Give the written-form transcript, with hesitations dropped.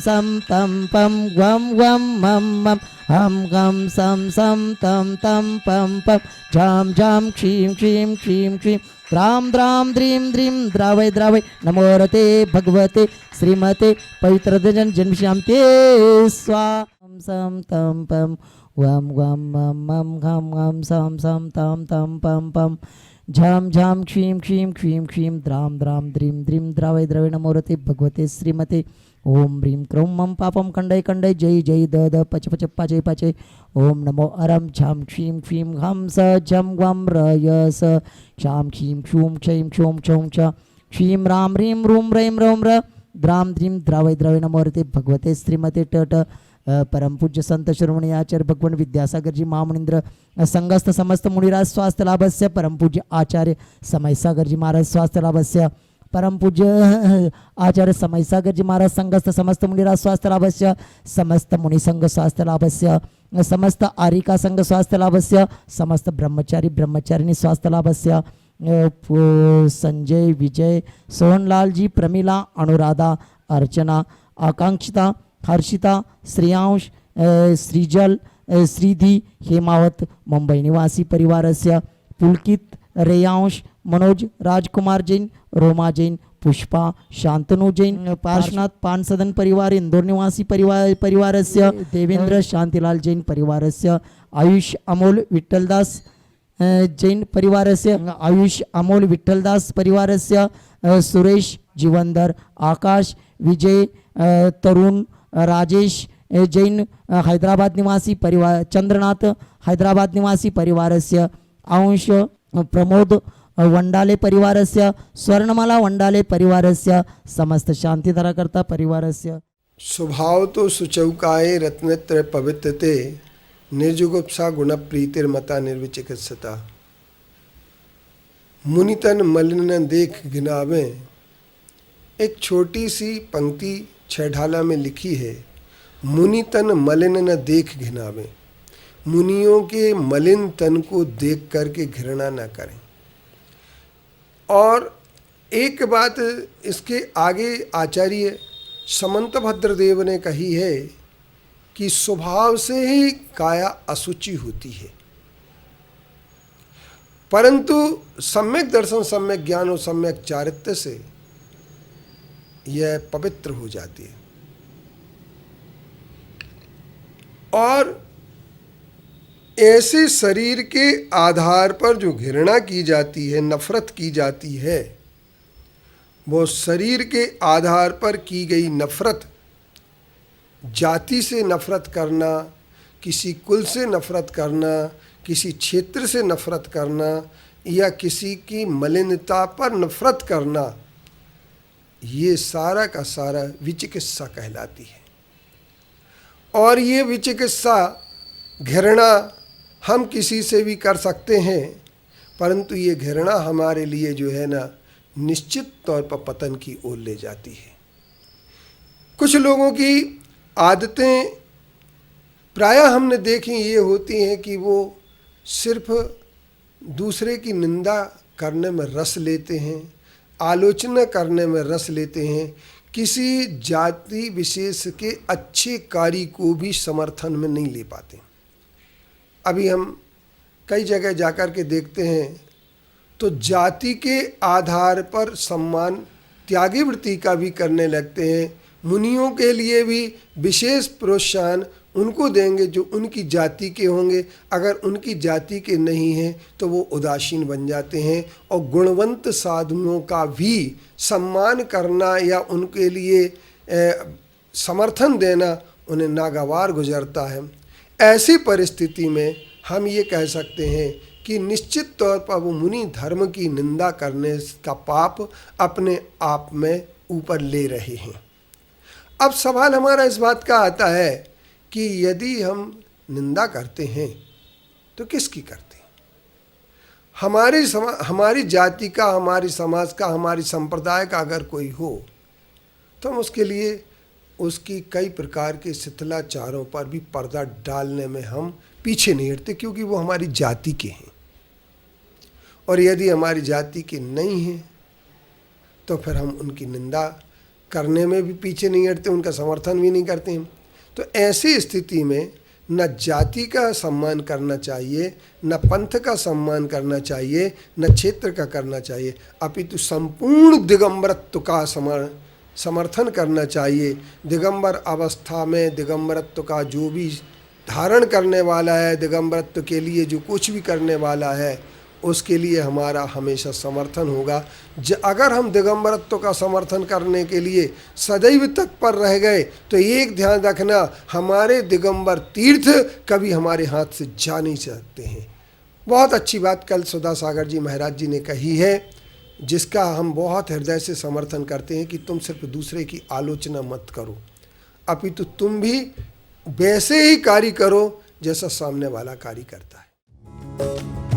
सम तम पम वम वम मम मम हम गम सम तम तम पम पम झम झम क्षीम क्षीम क्षीम क्षीम द्राम द्राम द्रीम द्रीम द्रावय द्रावय नमो रते भगवते श्रीमते पवित्र जन जन्मश्यामते स्वा सम तम पम वम वम मम मम घम घम सम तम तम पम पम झम झम क्षीम क्षीम क्षीम क्षीम द्राम द्राम द्रीम द्रीम द्रावय द्रावय नमो रते भगवते श्रीमते ओम ह्रीं क्रों मम पापम खंडय खंडय जय जय द द पच पच पाचय पाचय ओम नमो अरम झम क्षीम क्षीम घम स झम गम र य स क्षाम क्षीम क्षूम क्षयं क्षोम क्षौं च क्षीम राम ह्रीं रूम रैं रौं र द्राम द्रीम द्रावय द्रावय नमो रते भगवते श्रीमते ट ट परम पूज्य संत शिरोमणि आचार्य भगवान विद्यासागर जी महामुनिंद्र संगस्त समस्त मुनिराज स्वास्थ्य लाभस्य परम पूज्य आचार्य समय सागर जी महाराज स्वास्थ्य लाभस्य परम पूज्य आचार्य समय सागर जी महाराज संगस्त समस्त मुनिराज स्वास्थ्य लाभस्य समस्त मुनि संघ स्वास्थ्य लाभस्य समस्त आरिका संघ स्वास्थ्य लाभस्य समस्त ब्रह्मचारी ब्रह्मचारिणी स्वास्थ्य लाभस्य संजय विजय सोहनलाल जी प्रमिला अनुराधा अर्चना आकांक्षिता हर्षिता श्रेयांश श्रीजल श्रीधि हेमावत मुंबई निवासी परिवारस्य पुलकित रेयांश मनोज राजकुमार जैन रोमा जैन पुष्पा शांतनु जैन पार्श्वनाथ पानसदन परिवार इंदौर निवासी परिवारस्य देवेंद्र शांतिलाल जैन परिवारस्य आयुष अमोल विठ्ठलदास जैन परिवारस्य आयुष अमोल विठ्ठलदास परिवारस्य सुरेश जीवनधर आकाश विजय तरुण राजेश जैन हैदराबाद निवासी परिवार चंद्रनाथ हैदराबाद निवासी परिवारस्य अंश प्रमोद वंडाले परिवारस्य स्वर्णमाला वंडाले परिवारस्य समस्त शांतिधराकर्ता परिवारस्य स्वभाव तो सुचौकाये रत्नत्र पवित्रते निर्जुगुप्सा गुणप्रीतिर्मता निर्विचिकित्सता मुनितन मलिन देख घिनावे। एक छोटी सी पंक्ति छठाला में लिखी है, मुनि तन मलिन न देख घिनावे। मुनियों के मलिन तन को देख करके घृणा न करें। और एक बात इसके आगे आचार्य समंत भद्रदेव ने कही है कि स्वभाव से ही काया अशुचि होती है, परंतु सम्यक दर्शन सम्यक ज्ञान और सम्यक चारित्र्य से यह पवित्र हो जाती है। और ऐसे शरीर के आधार पर जो घृणा की जाती है, नफरत की जाती है, वो शरीर के आधार पर की गई नफरत, जाति से नफरत करना, किसी कुल से नफरत करना, किसी क्षेत्र से नफरत करना या किसी की मलिनता पर नफरत करना, ये सारा का सारा विचिकित्सा कहलाती है। और ये विचिकित्सा घृणा हम किसी से भी कर सकते हैं, परंतु ये घृणा हमारे लिए जो है ना निश्चित तौर पर पतन की ओर ले जाती है। कुछ लोगों की आदतें प्रायः हमने देखी ये होती हैं कि वो सिर्फ दूसरे की निंदा करने में रस लेते हैं, आलोचना करने में रस लेते हैं, किसी जाति विशेष के अच्छे कार्य को भी समर्थन में नहीं ले पाते। अभी हम कई जगह जाकर के देखते हैं तो जाति के आधार पर सम्मान त्यागी वृत्ति का भी करने लगते हैं। मुनियों के लिए भी विशेष प्रोत्साहन उनको देंगे जो उनकी जाति के होंगे, अगर उनकी जाति के नहीं हैं तो वो उदासीन बन जाते हैं। और गुणवंत साधुओं का भी सम्मान करना या उनके लिए समर्थन देना उन्हें नागवार गुजरता है। ऐसी परिस्थिति में हम ये कह सकते हैं कि निश्चित तौर पर वो मुनि धर्म की निंदा करने का पाप अपने आप में ऊपर ले रहे हैं। अब सवाल हमारा इस बात का आता है कि यदि हम निंदा करते हैं तो किसकी करते हैं? हमारी जाति का, हमारी समाज का, हमारी संप्रदाय का अगर कोई हो तो हम उसके लिए उसकी कई प्रकार के शिथिलाचारों पर भी पर्दा डालने में हम पीछे नहीं हटते, क्योंकि वो हमारी जाति के हैं। और यदि हमारी जाति के नहीं हैं तो फिर हम उनकी निंदा करने में भी पीछे नहीं हटते, उनका समर्थन भी नहीं करते हैं। तो ऐसी स्थिति में न जाति का सम्मान करना चाहिए, न पंथ का सम्मान करना चाहिए, न क्षेत्र का करना चाहिए, अपितु संपूर्ण दिगंबरत्व का समर्थन करना चाहिए। दिगंबर अवस्था में दिगंबरत्व का जो भी धारण करने वाला है, दिगंबरत्व के लिए जो कुछ भी करने वाला है, उसके लिए हमारा हमेशा समर्थन होगा। अगर हम दिगंबरत्व का समर्थन करने के लिए सदैव तत्पर रह गए तो एक ध्यान रखना, हमारे दिगंबर तीर्थ कभी हमारे हाथ से जा नहीं सकते हैं। बहुत अच्छी बात कल सुधा सागर जी महाराज जी ने कही है, जिसका हम बहुत हृदय से समर्थन करते हैं कि तुम सिर्फ दूसरे की आलोचना मत करो, अपितु तुम भी वैसे ही कार्य करो जैसा सामने वाला कार्य करता है।